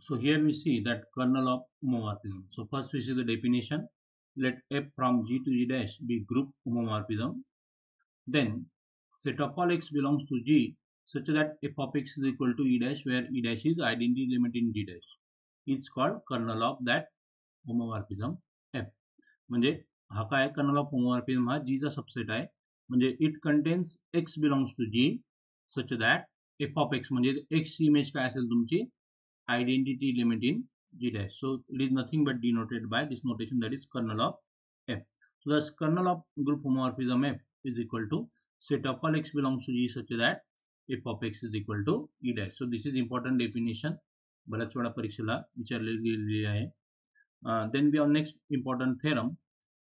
So here we see that kernel of homomorphism. So first we see the definition. Let f from G to G dash be group homomorphism. Then set of all x belongs to G such that f of x is equal to E dash where E dash is identity element in G dash. It's called kernel of that homomorphism f. म्हणजे हा काय kernel of होमोमॉर्फिझम हा जी चा subset आहे म्हणजे it contains x belongs to G such that f of x म्हणजे x image काय असेल तुमची identity element in G dash so it is nothing but denoted by this notation that is kernel of f so this kernel of group homomorphism f is equal to set of all x belongs to G such that f of x is equal to E dash. So this is important definition. बऱ्याच वेळा परीक्षेला विचारलेली गेलेली आहे. Then we have next important theorem.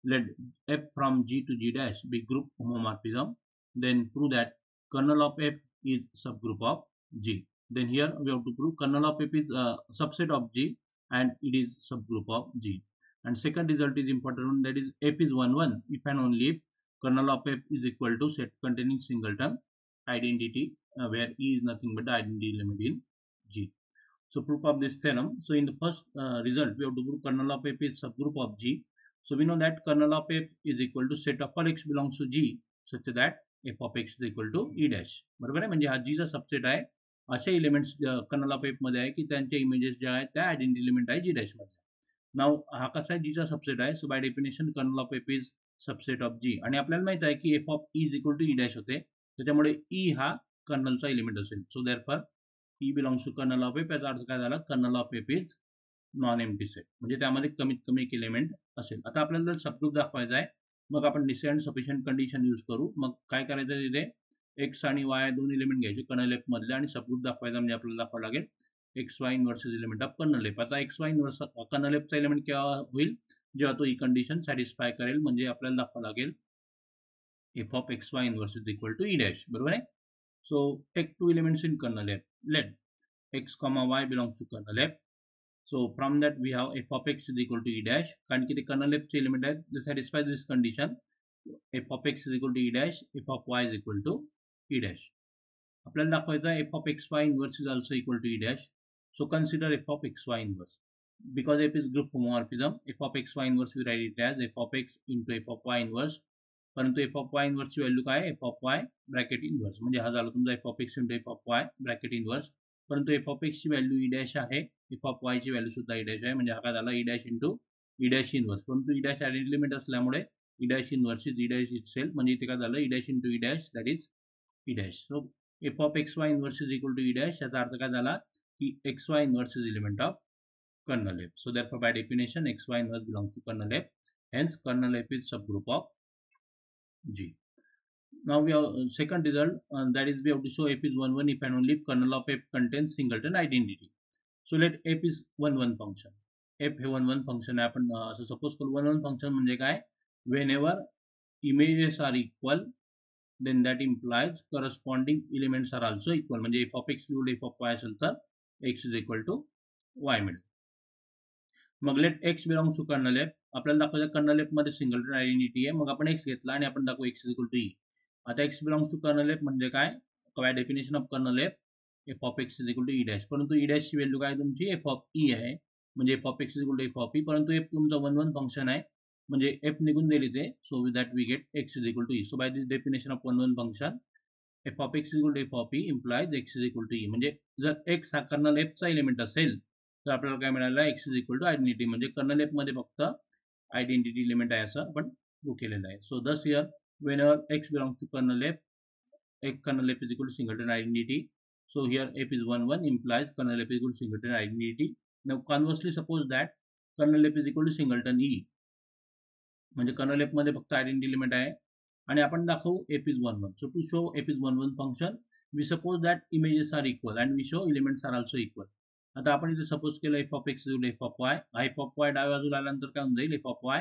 Let f from G to G dash be group homomorphism. Then prove that kernel of f is subgroup of G. Then here we have to prove kernel of f is a subset of G and it is subgroup of G. And second result is important one, that is f is 1 1 if and only if kernel of f is equal to set containing singleton identity where E is nothing but the identity element in G. So proof of this theorem. So in the first result, we have to prove kernel of f is subgroup of G. So we know that kernel of f is equal to set of all x belongs to G such that f of x is equal to E dash. बरोबर आहे म्हणजे हा G चा subset आहे असे elements colonel of F मध्ये आहे की त्यांचे इमेजेस ज्या आहेत त्या आयडेंटिटी एलिमेंट आहे जी डॅश मध्ये. नाव हा कसा आहे G चा सबसेट आहे so by definition kernel of F is subset of G आणि आपल्याला माहित आहे की f of E is equal to E dash होते त्याच्यामुळे E हा कर्नलचा एलिमेंट असेल so therefore E belongs to kernel of F याचा अर्थ काय झाला kernel of F is non empty set म्हणजे त्यामध्ये कमीत कमी एक एलिमेंट असेल. आता आपल्याला जर सबग्रुप दाखवायचा आहे मग आपण निसेंट सफिशियंट कंडिशन यूज करू. मग काय करायचं तिथे एक्स आणि वाय दोन एलिमेंट घ्यायचे कर्नल एफ मधले आणि सबग्रुप दाखवायचा म्हणजे आपल्याला दाखवावं लागेल x y inverses element of kernel f. आता एक्स वाय इन्व्हर्स कर्नल एफचा एलिमेंट केव्हा होईल जेव्हा तो ही कंडिशन सॅटिस्फाय करेल म्हणजे आपल्याला दाखवावं लागेल F of X Y inverse is equal to E dash. बरोबर आहे. So take two elements in kernel F. Let x comma y belongs to kernel f. So from that we have f of x is equal to E dash. कारण की ते kernel F चे element आहेत they satisfy this condition. f of x is equal to E dash, f of y is equal to E dash. आपल्याला दाखवायचं आहे f of x y inverse is also equal to E dash. So consider f of x y inverse. Because f is group homomorphism, f of x y inverse we write it as f of x into f of y inverse. परंतु f of y inverse ची value काय f of y bracket inverse म्हणजे हा झाला तुमचा f of x into f of y bracket inverse. परंतु F of x ची value E dash आहे एफ ऑफ वाय ची व्हॅल्यू सुद्धा ई डॅश आहे म्हणजे हा काय झाला E dash into E dash inverse. परंतु ई डॅश आयडेंटिटी एलिमेंट असल्यामुळे E dash inverse is E dash itself म्हणजे इथे काय झालं E dash into E dash that is E dash. So F of X Y inverse is equal to E dash याचा अर्थ काय झाला की X Y inverse is element of kernel F. So therefore by definition X Y inverse belongs to kernel F hence kernel F is subgroup of G. Now we have second result that is we have to show f is 1 1 if and only if kernel of f contains singleton identity. So let f is 1 1 function. f हे 1 1 function आहे आपण असं suppose करू 1 1 function म्हणजे काय whenever images are equal then that implies corresponding elements are also equal म्हणजे f of x equal f of y असेल तर x is equal to y मिळेल. मग let x belongs to kernel F. आपल्याला दाखवायचं kernel F मध्ये singleton identity आहे मग आपण x घेतला आणि आपण दाखवू x is equal to e. आता x belongs to kernel F म्हणजे काय by definition of kernel F F of x is equal to E dash. परंतु ई डॅश ची व्हॅल्यू काय तुमची एफ ऑफ ई आहे म्हणजे F of x is equal to F of E. परंतु F तुमचा 1 1 फंक्शन आहे म्हणजे एफ निघून दिली ते so with that we get X is equal to E. So by this definition of 1 1 function F of x is equal to F of E implies X is equal to E म्हणजे जर x हा kernel F चा element असेल तर आपल्याला काय मिळालं X is equal to identity म्हणजे कर्नल एफ मध्ये फक्त आयडेंटिटी एलिमेंट आहे असं आपण प्रूव्ह केलेलं आहे. सो दस here whenever x belongs to kernel f kernel f is equal to singleton identity. So here f is 1 1 implies kernel f is equal to singleton identity. Now conversely suppose that kernel f is equal to singleton e म्हणजे kernel F मध्ये फक्त identity element आहे आणि आपण दाखवू f is 1 1. So to show f is 1 1 function we suppose that images are equal and we show elements are also equal. आता आपण इथे सपोज केलं f of x equal f of y. f of y डाव्या बाजूला आल्यानंतर काय होऊन जाईल f of y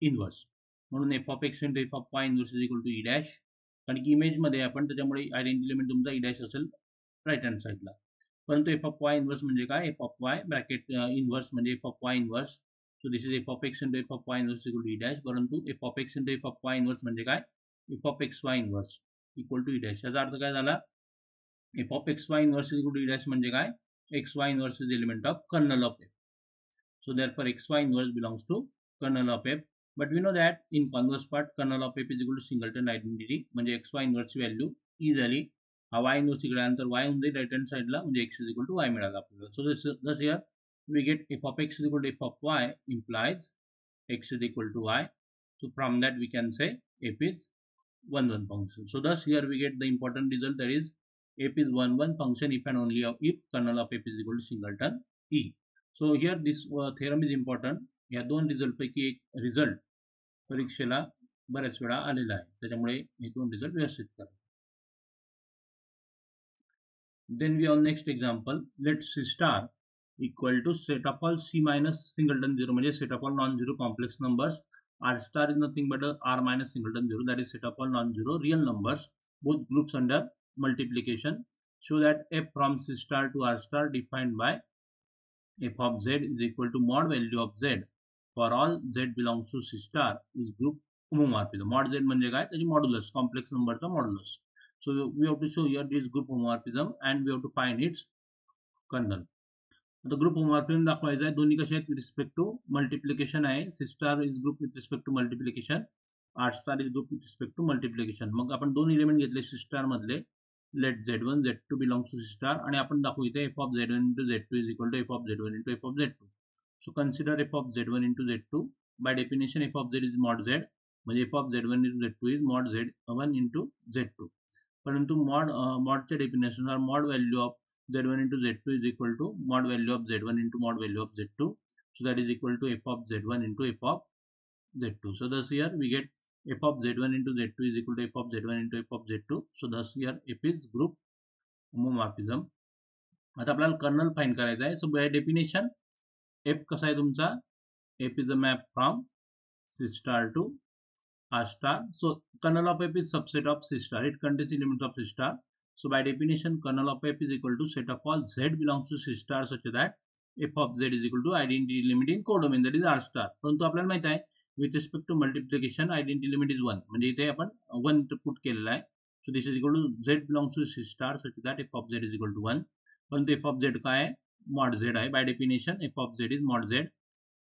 इन्व्हर्स म्हणून f of x into f of y inverse is equal to E dash. कारण की इमेज मध्ये आपण त्याच्यामुळे आयडेंटिटी एलिमेंट तुमचा ई डॅश असेल राईट हँड साईडला. परंतु f of y इन्व्हर्स म्हणजे काय f of y bracket inverse म्हणजे f of y inverse. So this is f of x into f of y inverse equal to E dash. परंतु f of x into f of y inverse म्हणजे काय f of x y inverse equal to E dash. याचा अर्थ काय झाला f of x y inverse equal to E dash म्हणजे काय xy inverse is the element of kernel of f. So therefore xy inverse belongs to kernel of f. But we know that in converse part kernel of f is equal to singleton identity. म्हणजे xy inverse value ही झाली. हा y inverse इकडे आल्यानंतर y होऊन जाईल right hand साइडला, म्हणजे x is equal to y मिळाला आपल्याला. So thus here we get f of x is equal to f of y implies x is equal to y. So from that we can say f is 1 1 function. So thus here we get the important result, that is f is 1 1 function if and only if kernel of f is equal to singleton e. So here this theorem is important. या दोन result पैकी एक result परीक्षेला बऱ्याच वेळा आलेला आहे, त्याच्यामुळे हे दोन रिझल्ट व्यवस्थित करा. Then we have next example. Let C star equal to set of all C minus singleton 0, म्हणजे set of all non-zero complex numbers. R star is nothing but a R minus singleton 0, that is set of all non-zero real numbers, both groups under multiplication. Show that f from C star to R star defined by f of z is equal to mod value of z for all z belongs to C star is group homomorphism. Mod z म्हणजे काय, त्याची modulus, complex नंबरचा modulus. So we have to show here this group homomorphism and we have to find its kernel. आता group homomorphism दाखवायचा आहे. दोन्ही कसे आहेत, विथ रिस्पेक्ट टू मल्टिप्लिकेशन आहे. C star is group with respect to multiplication, R star is group with respect to multiplication. मग आपण दोन एलिमेंट घेतले सी स्टार मधले. Let z1 z2 belongs to C star, आणि आपण दाखवू इथे f of z1 into z2 is equal to f of z1 into f of z2. So consider f of z1 into z2. By definition f of z is mod z, म्हणजे f of z1 into z2 is mod z1 into z2. परंतु मॉडच्या डेफिनेशननुसार mod value of z1 into z2 is equal to mod value of z1 into mod value of z2. So that is equal to f of z1 into f of z2. So thus here we get f of z1 into z2 is equal to f of z1 into f of z2. So thus here f is group homomorphism. आता आपल्याला colonel find करायचा आहे. So by definition f कसा आहे तुमचा, f is a map from C star to R star. So kernel of f is subset of C star. It contains elements of C star. So by definition, kernel of f is equal to set of all z belongs to C star such that f of z is equal to identity limit in codomain, that is R star. परंतु आपल्याला माहित आहे with respect to multiplication identity limit is 1, म्हणजे इथे आपण 1 put केलेला आहे. So this is equal to z belongs to C star such that f of z is equal to 1. परंतु f of z काय आहे, mod z आहे. By definition f of z is mod z,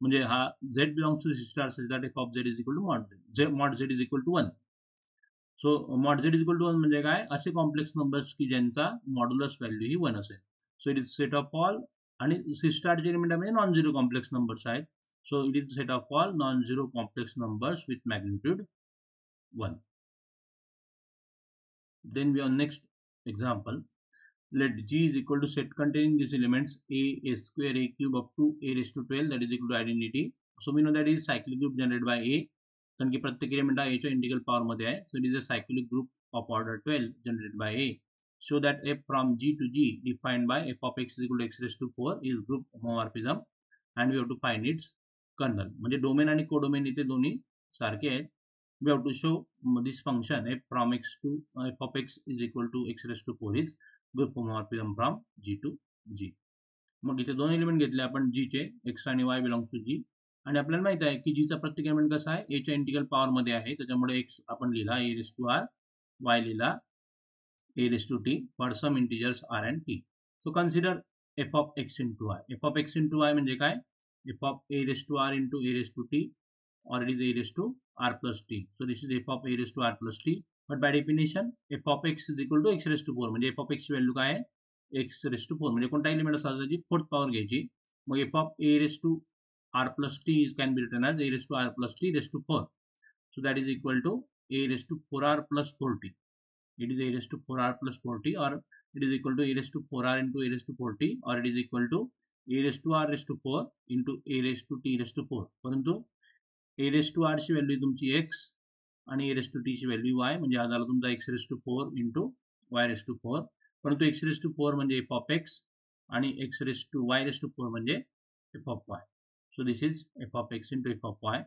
म्हणजे हा z belongs to C star such that f of z is equal to mod z is equal to 1. So mod z is equal to 1 म्हणजे काय, असे complex numbers की ज्यांचा modulus value ही 1 असेल. So it is set of all, आणि C स्टारचे element म्हणजे non zero complex numbers आहेत. So it is set of all non zero complex numbers with magnitude 1. Then we have next example. Let G is equal to set containing these elements a square a cube up to a raised to 12, that is equal to identity. So we know that is cyclic group generated by a, कारण की प्रत्येक element हा a च्या integral power मध्ये आहे. So it is a cyclic group of order 12 generated by a. Show that f from G to G defined by f of x is equal to x raised to 4 is group homomorphism and we have to find its kernel. म्हणजे domain आणि codomain इथे दोन्ही सारखे आहेत. We have to show this function f from x to f of x is equal to x raised to 4 is group homomorphism from G to G. मग इथे दोन element घेतले आपण G चे, x आणि y बिलॉंग्स टू G, आणि आपल्याला माहित आहे की G चा प्रत्येक एलिमेंट कसा आहे, a च्या इंटिग्रल पॉवर मध्ये आहे. त्याच्यामुळे x आपण लिहिला a raised to r, y लिहिला a raised to t for some integers r and t. So consider f of x into y. f of x into y म्हणजे काय, f of a raised to r into a raised to t, or it is a raised to r plus t. So this is f of a raised to r plus t. But by definition f of x is equal to x raised to 4, म्हणजे f of x ची value काय आहे, x raised to 4, म्हणजे कोणता element असला त्याची fourth power घ्यायची. मग f of a raised to r plus t can be written as a raised to r plus t raised to 4. So that is equal to a raised to 4r plus 4t. It is a raised to 4r plus 4t, or it is equal to a raised to 4r into a raised to 4t, or it is equal to a raised to r raised to 4 into a raised to t raised to 4. परंतु a raised to r ची value तुमची x आणि a raised to t ची value y, म्हणजे हा झाला तुमचा x raised to 4 into y raised to 4. परंतु x raised to 4 म्हणजे f of x आणि x raised to y raised to 4 म्हणजे f of y. So this is f of x into f of y.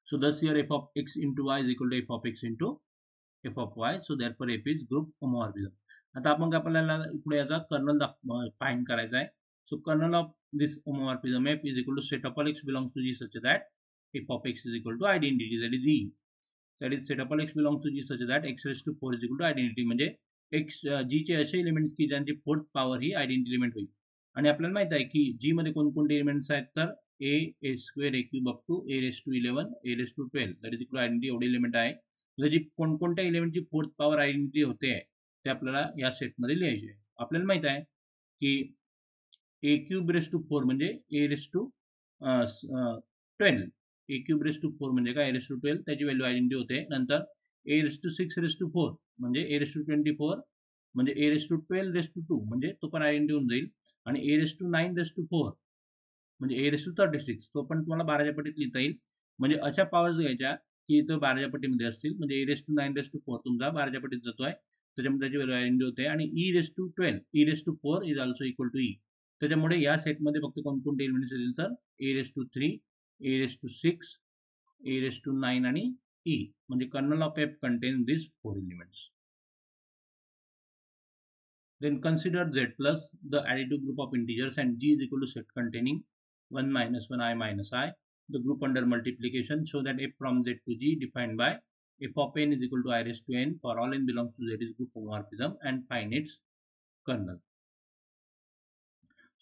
So thus here f of x into y is equal to f of x into f of y. So therefore f is group homomorphism. आता आपण आपल्याला इकडे याचा colonel find करायचा आहे. So kernel of this homomorphism f is equal to set of all x belongs to G such that f of x is equal to identity, that is E. That is set of all x belongs to G such that x raised to 4 is equal to identity, म्हणजे x जीचे असे element की ज्यांची fourth power ही identity element होईल. आणि आपल्याला माहित आहे की जी मध्ये कोणकोणते एलिमेंट्स आहेत तर a a square a cube up to a raise to 11 a raise to 12 that is equal identity एवढे एलिमेंट आहे. जी कोणकोणत्या एलिमेंटची फोर्थ पॉवर आयडेंटिटी होते ते आपल्याला या सेटमध्ये लिहायचे आहे. आपल्याला माहित आहे की ए क्यूब रेस टू 4 म्हणजे a raise to 12 a cube raise to 4 म्हणजे काय ए रेस टू 12 त्याची व्हॅल्यू आयडेंटिटी होते. नंतर ए रेस टू 6 रेस टू 4 म्हणजे ए रेस टू 24 म्हणजे a raise to 12 raise to 2 म्हणजे तो पण आयडेंटिटी होऊन जाईल. आणि ए रेस टू 9 रेस टू 4 म्हणजे ए रेस टू 36 तो पण तुम्हाला 12च्या पटीत लिहिता येईल. म्हणजे अशा पॉवर्स घ्यायच्या की तो 12च्या पटीमध्ये असतील. म्हणजे a raise to 9 race to 4 तुमचा 12च्या पटीत जातोय, त्याच्यामुळे त्याची व्हॅल्यू आयडेंटिटी होते. आणि e raise to 12 e raise to 4 is also equal to e. त्याच्यामुळे या सेटमध्ये फक्त कोणकोणते एलिमेंट्स येतील तर a raise to 3 a raise to 6 a raise to 9 आणि ई. म्हणजे kernel of f contain this 4 elements. Then consider z plus the additive group of integers and g is equal to set containing 1 minus 1 I minus I, the group under multiplication, so that f from z to g defined by f of n is equal to I raised to n for all n belongs to z is group homomorphism and find its kernel.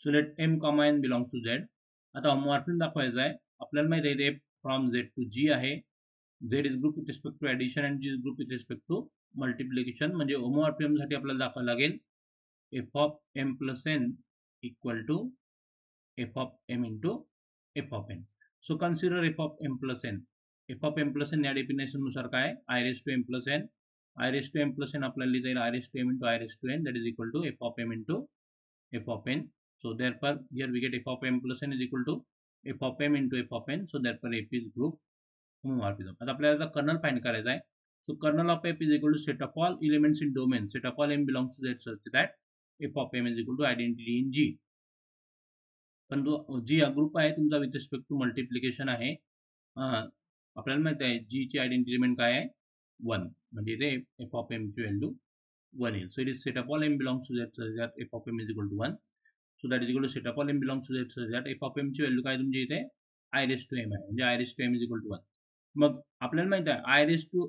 So let m comma n belongs to z. आता होमोमॉर्फिझम दाखवायचा आहे. आपल्याला माहिती आहे f from z to g आहे. z is group with respect to addition and g is group with respect to multiplication. म्हणजे homomorphism साठी आपल्याला दाखवायला लागेल f of m plus n equal to f of m into f of n. So consider f of m plus n. f of m plus n या definition नुसार काय I raised to m plus n. I raised to m plus n आपल्याला लिहिता येईल I raised to m into I raised to n, that is equal to f of m into f of n. So therefore here we get f of m plus n is equal to f of m into f of n. So therefore f is group homomorphism. आता आपल्याला colonel find करायचा आहे. So kernel of f is equal to set of all elements in domain, set of all m belongs to z such that f of m is equal to identity in g. पण जी हा group आहे तुमचा with respect to multiplication आहे. आपल्याला माहिती आहे जी ची identity element काय आहे 1 म्हणजे इथे f of m ची व्हॅल्यू 1 येईल. So it is set of all m belongs to z such that f of m is equal to 1. So that is equal to set of all m belongs to z such that f of m ची value काय तुमची इथे I raised to m आहे म्हणजे I raised to m is equal to 1. मग आपल्याला माहिती आहे I raised to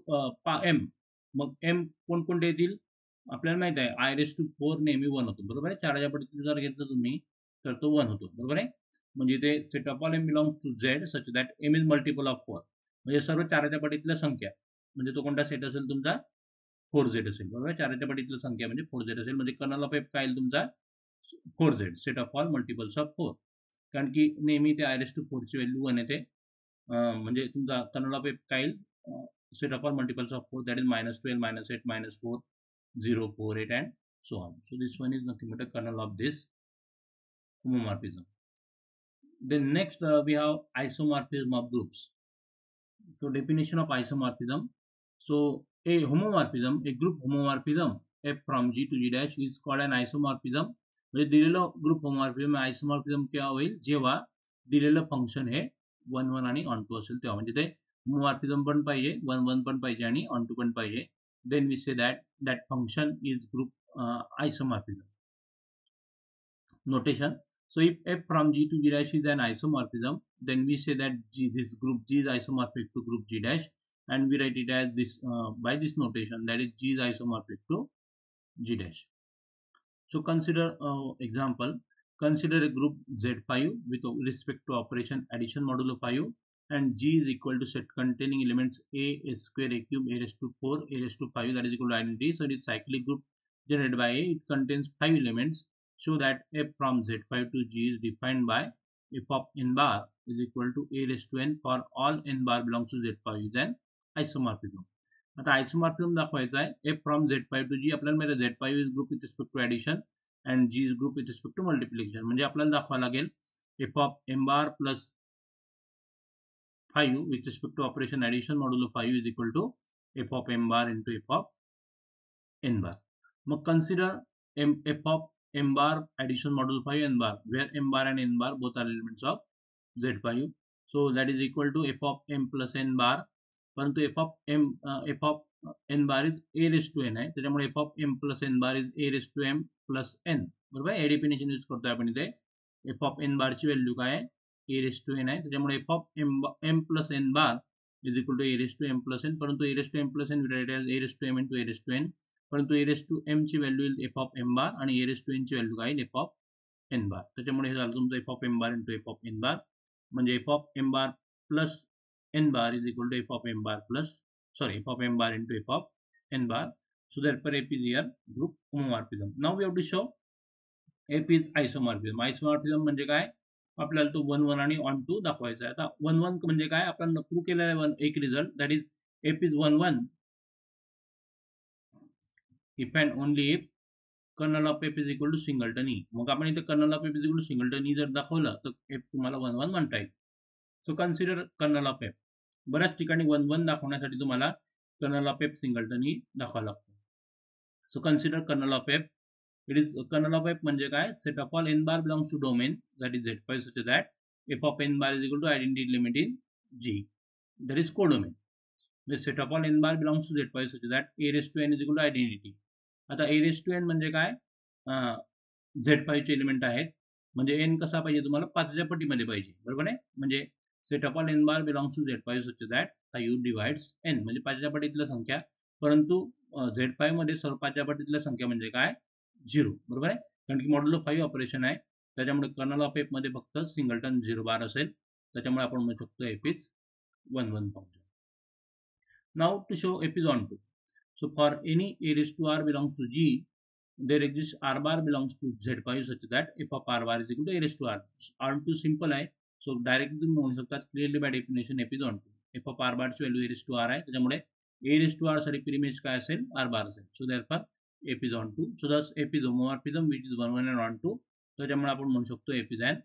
m, मग m कोणकोणते येतील आपल्याला माहिती आहे I raised to 4 नेहमी 1 होतो बरोबर आहे. 4च्या पटीत जर घेतलं तुम्ही तर तो 1 होतो बरोबर आहे. म्हणजे इथे set of all m belongs to z such that m is multiple of 4 म्हणजे सर्व 4च्या पटीतल्या संख्या म्हणजे तो कोणता सेट असेल तुमचा 4z असेल बरोबर आहे. 4च्या पटीतल्या संख्या म्हणजे 4z असेल. म्हणजे कर्नल ऑफ f काय येईल तुमचा 4z set of all multiples of 4. कारण की नेहमी ते I raised to 4 ची व्हॅल्यू 1 येते. म्हणजे तुमचा कर्नल ऑफ f काय येईल set of all multiples of 4 that is -12 -8 -4 0 4 8 and so on. So this one is nothing but a kernel of this homomorphism. Then next we have isomorphism of groups. So definition of isomorphism. So a homomorphism, a group homomorphism f from g to g dash is called an isomorphism. म्हणजे दिलेलं group होमोमॉर्फिझम आयसोमॉर्फिझम केव्हा होईल जेव्हा दिलेलं function हे 1 1 आणि on 2 असेल तेव्हा. म्हणजे ते होमोमॉर्फिझम पण पाहिजे 1 1 पण पाहिजे आणि ऑन 2 पण पाहिजे. Then we say that function is group isomorphism. Notation. So if f from g to g dash is an isomorphism, then we say that this group g is isomorphic to group g dash, and we write it as this by this notation, that is g is isomorphic to g dash. So consider example. Consider a group Z5 with respect to operation addition modulo 5 and g is equal to set containing elements a square a cube a raised to 4 a raised to 5 that is equal to identity. So it is cyclic group generated by a. It contains 5 elements. Show that f from Z5 to g is defined by f of n bar is equal to a raised to n for all n bar belongs to Z5 is an isomorphism. आता आयसोमॉर्फिझम दाखवायचा आहे f from Z5 to g. आपल्याला माहिती आहे Z5 is group with respect to addition and g is group with respect to multiplication. म्हणजे आपल्याला दाखवायला लागेल f of m bar plus 5 with respect to operation addition modulo 5 is equal to f of m bar into f of n bar. मग consider f of m bar addition modulo 5 n bar where m bar and n bar both are elements of Z5. So that is equal to f of m plus n bar. परंतु f of n bar is a raised to n आहे त्याच्यामुळे f of m plus n bar is a raised to m plus n बरोबर आहे. हे definition use करतोय आपण इथे. f of n bar ची व्हॅल्यू काय आहे a raised to n आहे त्याच्यामुळे f of m plus n bar is equal to a raised to m plus n. परंतु a raised to m plus n we write as a raised to m into a raised to n. परंतु ए raise to M ची value येईल F of m बार आणि ए raise to N ची value काय येईल F of n बार. त्याच्यामुळे हे झालं तुमचं f of m bar into F of n bar, म्हणजे F of m bar plus n bar is equal to F of m bar plus f of m bar into F of n bar. So therefore AP is here group homomorphism. Now we have to show AP is isomorphism. Isomorphism म्हणजे काय, आपल्याला तो 1 1 आणि on 2 दाखवायचा आहे. आता 1 1 म्हणजे काय, आपण प्रूव्ह केलेला आहे एक result, that is AP is 1 1 if and only if kernel of F is equal to singleton E. मग आपण इथे kernel of F is equal to singleton E जर दाखवलं तर एफ तुम्हाला 1 1 म्हणता येईल. So consider kernel of F. बऱ्याच ठिकाणी 1 1 दाखवण्यासाठी तुम्हाला kernel of F singleton E दाखवावं लागतं. So consider kernel of F. It is kernel of F म्हणजे काय, set of all N bar belongs to domain that is Z5 such that f of n bar is equal to identity element in G, that is codomain. म्हणजे set of all N bar belongs to Z5 such that a raise to n is equal to identity. आता a raise to N म्हणजे काय, Z5 चे element आहेत, म्हणजे N कसा पाहिजे तुम्हाला 5च्या पटीमध्ये पाहिजे, बरोबर आहे. म्हणजे set of all N bar belongs to Z5 such that 5 divides N म्हणजे 5च्या पटीतल्या संख्या, परंतु Z5 मध्ये सर्व 5च्या पटीतल्या संख्या म्हणजे काय 0, बरोबर आहे. कारण की मॉड्युलो 5 ऑपरेशन आहे, त्याच्यामुळे कर्नल ऑफ एफ मध्ये फक्त सिंगलटन 0 बार असेल, त्याच्यामुळे आपण म्हणू शकतो F is 1 1 function. Now to show F is on 2. So for any a raised to r belongs to G, there exists r bar belongs to Z5 such that f of r bar is equal to a raised to r. R2 simple आहे, so directly तुम्ही म्हणू शकता clearly by definition f is on 2. f of r bar ची value a raised to r आहे, त्याच्यामुळे a raised to r साठी प्रीमेज काय असेल, r bar असेल. So therefore f is on 2. So thus f is homomorphism which is 1 1 and on 2. त्याच्यामुळे आपण म्हणू शकतो f is an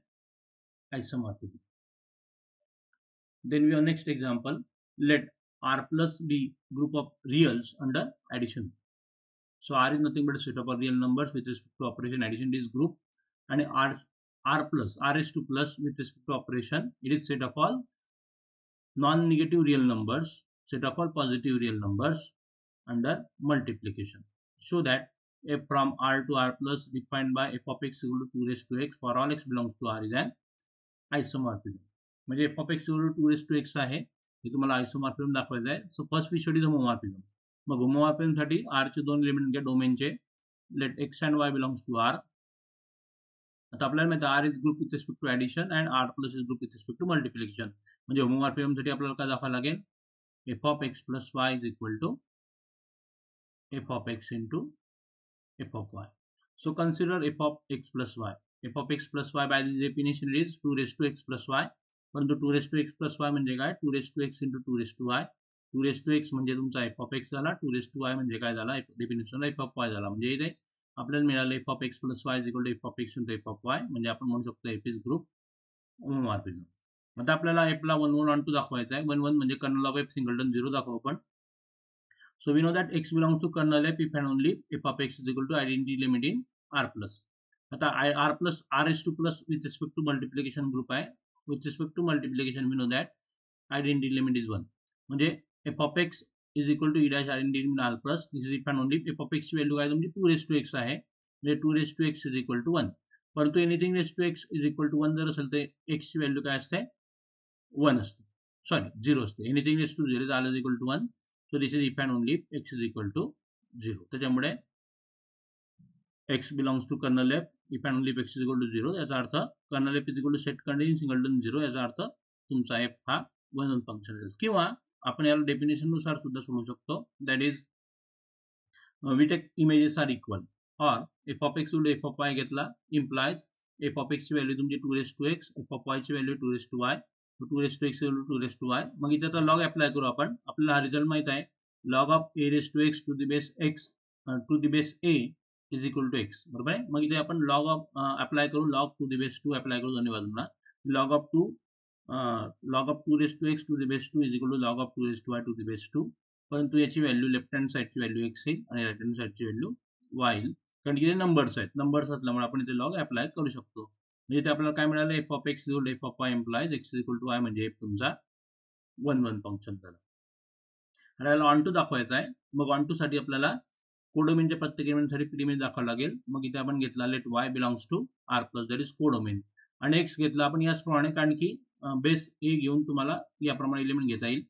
isomorphism. Then we have next example. Let R plus be group of reals under addition. So R is nothing but a set of real numbers with respect to operation addition. It is group, and R plus R is to plus with respect to operation. It is set of all non-negative real numbers, set of all positive real numbers under multiplication. So that f from R to R plus defined by f of x equal to 2 raised to x for all x belongs to R is an isomorphism. म्हणजे f of x equal to 2 raised to x आहे, हे तुम्हाला isomorphism दाखवायचं आहे. So first we study the homomorphism. मग homomorphism साठी R चे दोन एलिमेंट घ्या डोमेनचे. Let x and y belongs to R. आता आपल्याला माहिती आहे R is group with respect to addition and R plus is group with respect to multiplication. म्हणजे होमोमॉर्फिझम साठी आपल्याला काय दाखवावं लागेल, F of x plus Y is equal to F of x into F of y. So consider F of x plus Y. F of x plus y by this definition is 2 raised to x plus y. परंतु 2 raised to x plus y म्हणजे काय, 2 raised to x into 2 raised to y. 2 raised to x म्हणजे तुमचा F of x झाला, 2 raised to y म्हणजे काय झाला, definition F of Y झाला. म्हणजे इथे आपल्याला मिळालं F of x plus Y is equal to F of x into F of Y. म्हणजे आपण म्हणू शकतो एफ इज ग्रुप होमोमॉर्फिझम. आता आपल्याला एफ ला 1 1 ऑन 2 दाखवायचा आहे. 1 1 म्हणजे कर्नल ऑफ एफ सिंगलटन 0 दाखवू आपण. So we know that x belongs to kernel f if and only f of x is equal to identity element in R plus. आता R plus R is to plus with respect to multiplication group आहे. With respect to multiplication, we know that identity limit is 1. म्हणजे f of x is equal to e dash identity limit r plus. This is if and only f of x ची value काय तुमची 2 raised to x आहे, म्हणजे 2 raised to x is equal to 1. परंतु anything raised to x is equal to 1 जर असेल तर x ची व्हॅल्यू काय असते, 1 असते, सॉरी 0 असते. Anything raised to 0 is always equal to 1. So this is if and only if x is equal to 0. त्याच्यामुळे x belongs to kernel f if and only if x is equal to 0. याचा अर्थ kernel F is equal to set condition singleton 0. याचा अर्थ तुमचा F हा 1 1 function असेल. किंवा आपण याला डेफिनेशन नुसार सुद्धा सोडू शकतो, that is we take images are equal or f of x f of y घेतला इम्प्लाइज एफ ऑफ एक्स ची व्हॅल्यू तुमची 2 raised to x, f of Y ची value 2 raised to y. 2 raised to x 2 raised to y. मग इथे आता log apply करू आपण. आपल्याला हा रिझल्ट माहित आहे, log of a raised to x to the base x to the base a is equal to X, बरोबर आहे. मग इथे आपण लॉग ऑफ अप्लाय करू, log to the base 2 apply करू दोन्ही बाजूंना. Log of 2 raised to x to the base 2 is equal to log of 2 raised to y to the base 2. परंतु याची व्हॅल्यू लेफ्ट हँड साईडची व्हॅल्यू एक्स येईल आणि right hand साईडची value Y येईल, कारण की नंबर्स आहेत. नंबर्स असल्यामुळे आपण इथे लॉग अप्लाय करू शकतो. म्हणजे इथे आपल्याला काय मिळालं, F of X equal to F of Y implies X is equal to Y, म्हणजे एफ तुमचा 1 1 फंक्शन झालं. आणि याला ऑन टू दाखवायचा आहे. मग ऑन टू साठी आपल्याला कोडोमेनच्या प्रत्येक एलिमेंटसाठी प्रीमेज दाखवावं लागेल. मग इथे आपण घेतला let Y belongs to R plus that is codomain, आणि एक्स घेतला आपण याचप्रमाणे, कारण की बेस ए घेऊन तुम्हाला याप्रमाणे एलिमेंट घेता येईल.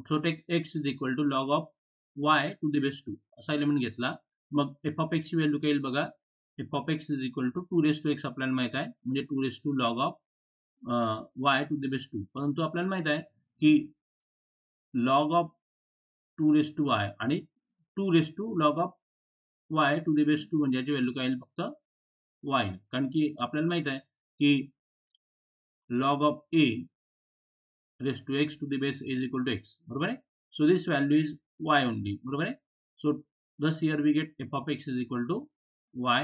So take X is equal to log of Y to the base 2 असा एलिमेंट घेतला. मग एफ ऑफ एक्सची व्हॅल्यू काय येईल बघा, F of x is equal to 2 आपल्याला माहित आहे, म्हणजे 2 log of y to the base 2. परंतु आपल्याला माहित आहे की लॉग ऑफ 2 आणि 2 log of y to the base 2 म्हणजे याची व्हॅल्यू काय येईल, फक्त y. कारण की आपल्याला माहित आहे की log of a raised to x to the base is equal to x. बरोबर आहे. So this value is y only. बरोबर आहे. So thus here we get f of x is equal to y.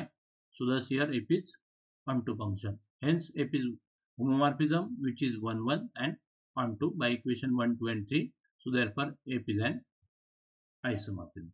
So thus here f is onto function. Hence f is homomorphism which is 1 1 and onto by equation 1 2 and 3. So therefore f is an isomorphism.